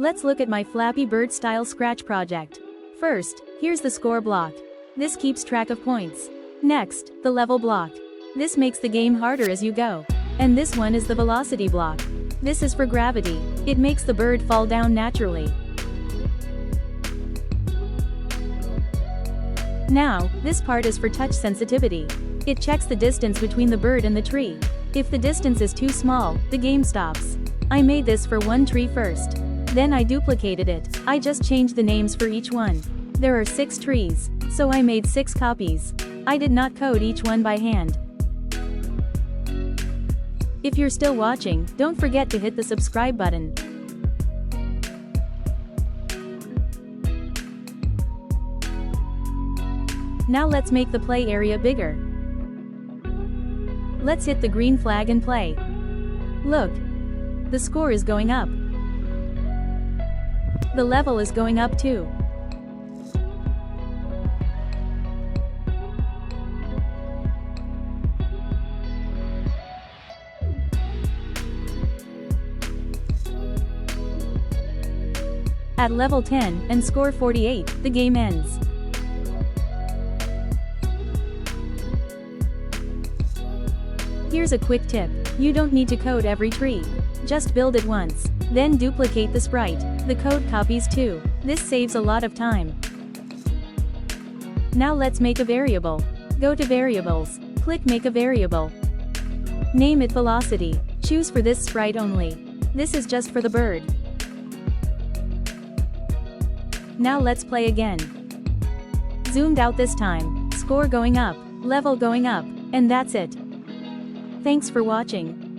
Let's look at my Flappy Bird style scratch project. First, here's the score block. This keeps track of points. Next, the level block. This makes the game harder as you go. And this one is the velocity block. This is for gravity. It makes the bird fall down naturally. Now, this part is for touch sensitivity. It checks the distance between the bird and the tree. If the distance is too small, the game stops. I made this for one tree first. Then I duplicated it. I just changed the names for each one. There are 6 trees, so I made 6 copies. I did not code each one by hand. If you're still watching, don't forget to hit the subscribe button. Now let's make the play area bigger. Let's hit the green flag and play. Look. The score is going up. The level is going up too. At level 10 and score 48, the game ends. Here's a quick tip. You don't need to code every tree. Just build it once. Then duplicate the sprite. The code copies too. This saves a lot of time. Now let's make a variable. Go to Variables. Click Make a Variable. Name it Velocity. Choose for this sprite only. This is just for the bird. Now let's play again. Zoomed out this time. Score going up. Level going up. And that's it. Thanks for watching.